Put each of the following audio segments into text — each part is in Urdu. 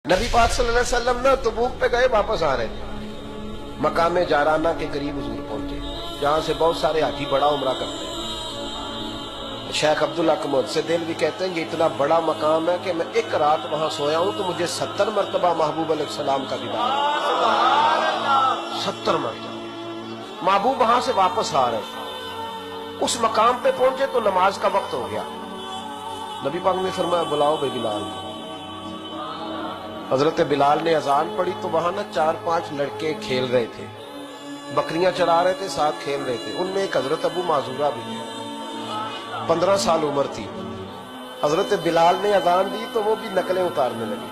نبی پاک صلی اللہ علیہ وسلم نا تبوک پہ گئے، واپس آ رہے تھے، مقام جارانا کے قریب حضور پہنچے، جہاں سے بہت سارے حاجی بڑا عمرہ کرتے ہیں۔ شیخ عبداللہ کا محدث دہلوی کہتے ہیں یہ اتنا بڑا مقام ہے کہ میں ایک رات وہاں سویا ہوں تو مجھے 70 مرتبہ محبوب علیہ السلام کا دیدار ہوا۔ 70 مرتبہ محبوب وہاں سے واپس آ رہے تھے، اس مقام پہ پہنچے تو نماز کا وقت ہو گیا۔ نبی پاک نے فرمایا بلاؤ بے بلال کو۔ حضرت بلال نے اذان پڑھی تو وہاں نا 4-5 لڑکے کھیل رہے تھے، بکریاں چرا رہے تھے، ساتھ کھیل رہے تھے۔ ان میں ایک حضرت ابو معذورہ بھی تھے، 15 سال عمر تھی۔ حضرت بلال نے اذان دی تو وہ بھی نقلیں اتارنے لگے،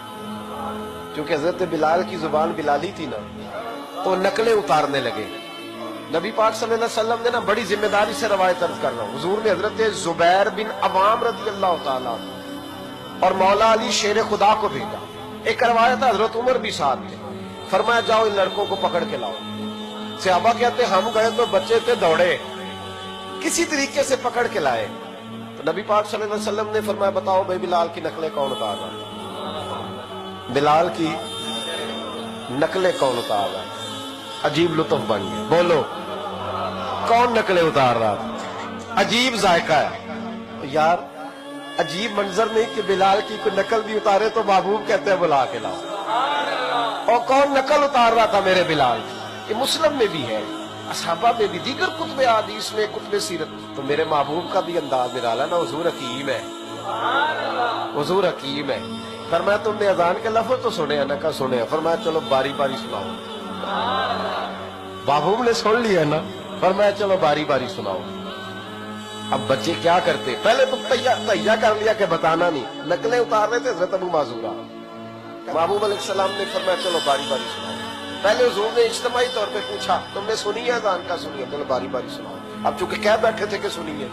کیونکہ حضرت بلال کی زبان بلالی تھی نا، تو نقلیں اتارنے لگے۔ نبی پاک صلی اللہ علیہ وسلم نے نا بڑی ذمہ داری سے روایت عرض کر رہا ہوں، حضور نے حضرت زبیر بن عوام رضی اللہ تعالیٰ اور مولا علی شیر خدا کو بھیجا۔ ایک روایت ہے حضرت عمر بھی ساتھ تھے، فرمایا جاؤ ان لڑکوں کو پکڑ کے لاؤ۔ صحابہ کہتے ہم گئے تو بچے تھے، دوڑے، کسی طریقے سے پکڑ کے لائے۔ تو نبی پاک صلی اللہ علیہ وسلم نے فرمایا بتاؤ بھائی بلال کی نقلیں کون اتار رہا ہے؟ بلال کی نقلیں کون اتار رہا ہے؟ عجیب لطف بن گیا، بولو کون نقلیں اتار رہا تھا؟ عجیب ذائقہ ہے یار، عجیب منظر نہیں کہ بلال کی کوئی نقل بھی اتارے تو محبوب کہتے ہیں بلا کے لاؤ۔ اور کون نقل اتار رہا تھا میرے بلال کی؟ یہ مسلم میں بھی ہے، اصحابہ میں بھی، دیگر کتب حدیث میں، کتب سیرت۔ تو میرے محبوب کا بھی انداز نرالا نا، حضور حکیم ہے، حضور حکیم ہے۔ فرمایا تم نے اذان کے لفظ تو سنے ہیں نا؟ کہا سنے ہیں۔ فرمایا چلو باری باری سناؤ۔ محبوب نے سن لیا نا، فرمایا چلو باری باری سناؤ۔ اب بچے کیا کرتے؟ پہلے تو تہیا کر لیا کہ بتانا نہیں، نقلیں اتار رہے تھے حضرت ابو معذورہ۔ محبوب علیہ السلام نے فرمایا چلو باری باری سناؤ۔ پہلے حضور نے اجتماعی طور پہ پوچھا تم نے سنی ہے اذان کا؟ سنیے، چلو باری باری سناؤ۔ اب چونکہ کہہ بیٹھے تھے کہ سنیے،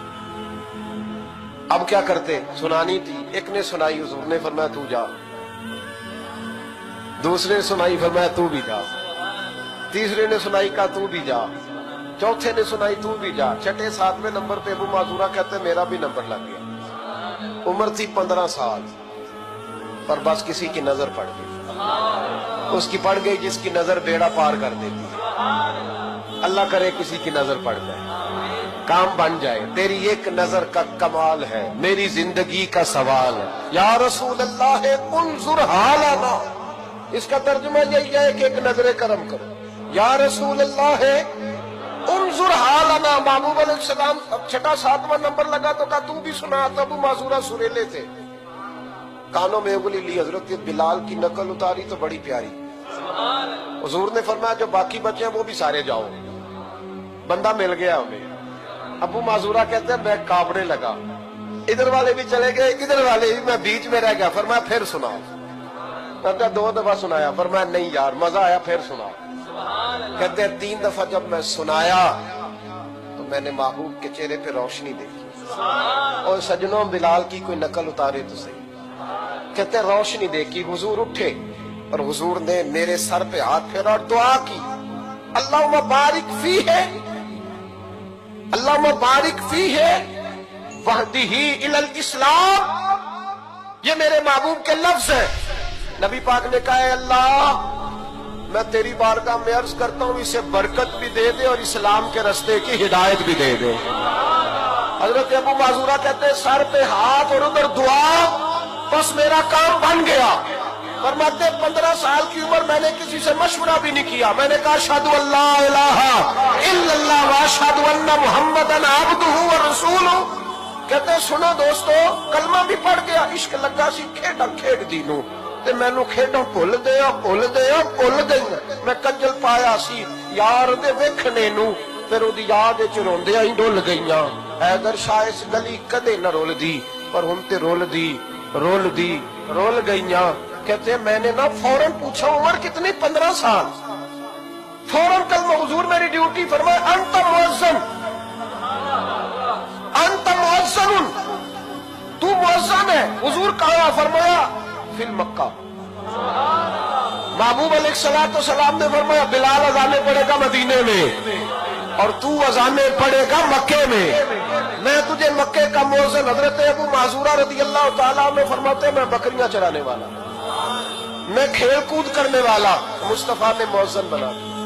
اب کیا کرتے؟ سنانی تھی۔ ایک نے سنائی، حضور نے فرمایا تو جا۔ دوسرے نے سنائی، فرمایا تو بھی جا۔ تیسرے نے سنائی، کہا تو بھی جا۔ چوتھے نے سنائی، تو بھی جا۔ چھٹے 7ویں نمبر پہ ابو معذورہ کہتے میرا بھی نمبر لگ گیا۔ عمر تھی 15 سال، پر بس کسی کی نظر پڑ گئی، اس کی پڑ گئی جس کی نظر بیڑا پار کر دیتی ہے۔ اللہ کرے کسی کی نظر پڑ جائے، کام بن جائے۔ تیری ایک نظر کا کمال ہے، میری زندگی کا سوال ہے۔ یا رسول اللہ انظر حالنا، اس کا ترجمہ یہی ہے کہ ایک نظر کرم کرو۔ یا رسول اللہ انظر حالنا۔ محبوب علیہ السلام اب چھٹا 7واں نمبر لگا تو کہا تو بھی سنا۔ تو ابو معذورہ سریلے تھے، کانوں میں انگلی لی، حضرت بلال کی نقل اتاری تو بڑی پیاری۔ حضور نے فرمایا جو باقی بچے ہیں وہ بھی سارے جاؤ، بندہ مل گیا ہمیں۔ ابو معذورہ کہتے ہیں میں کانپنے لگا، ادھر والے بھی چلے گئے، ادھر والے بھی، میں بیچ میں رہ گیا۔ فرمایا پھر سناؤ۔ کہتے 2 دفعہ سنایا۔ فرمایا نہیں یار مزہ آیا، پھر سناؤ۔ کہتے ہیں 3 دفعہ جب میں سنایا تو میں نے محبوب کے چہرے پہ روشنی دیکھی۔ اور سجنوں بلال کی کوئی نقل اتارے تو صحیح۔ کہتے ہیں روشنی دیکھی، حضور اٹھے اور حضور نے میرے سر پہ ہاتھ پھیرا اور دعا کی، اللہم بارک فیہ، اللہم بارک فیہ وہدہ الی الاسلام۔ یہ میرے محبوب کے لفظ ہیں۔ نبی پاک نے کہا اے اللہ میں تیری بارگاہ میں عرض کرتا ہوں اسے برکت بھی دے دے اور اسلام کے رستے کی ہدایت بھی دے دے۔ حضرت ابو معذورہ کہتے ہیں سر پہ ہاتھ اور ادھر دعا، بس میرا کام بن گیا۔ فرماتے 15 سال کی عمر میں نے کسی سے مشورہ بھی نہیں کیا، میں نے کہا اشہد ان لا الہ الا اللہ واشہد ان محمدا عبدہ ورسولہ۔ کہتے ہیں سنو دوستو، کلمہ بھی پڑھ گیا، عشق لگا سی کھیڈا کھیڈ دی نو تے مینوں کھیڈاں بھول دیا بھول دیا بھول گئی۔ میں کنجل پایا سی یار دے ویکھنے نو، پھر اودی یاد وچ روندیاں ہی ڈل گئیاں۔ حیدر شاہ اس گلی کدے نہ رول دی، پر ہن تے رول گئیاں۔ کہتے ہیں میں نے نا فوراً پوچھا عمر کتنی؟ 15 سال۔ فوراً کلمہ حضور میری ڈیوٹی، فرمایا انت مؤذن، انت مؤذن، تو مؤذن ہے۔ حضور کہا؟ فرمایا فی مکہ۔ محبوب علیہ السلام نے فرمایا بلال اذانیں پڑھے گا مدینے میں اور تو اذانیں پڑھے گا مکے میں، میں تجھے مکے کا مؤذن۔ حضرت ابو معذورہ رضی اللہ تعالیٰ عنہ فرماتے ہیں میں بکریاں چرانے والا، میں کھیل کود کرنے والا، مصطفیٰ نے مؤذن بنا دیا۔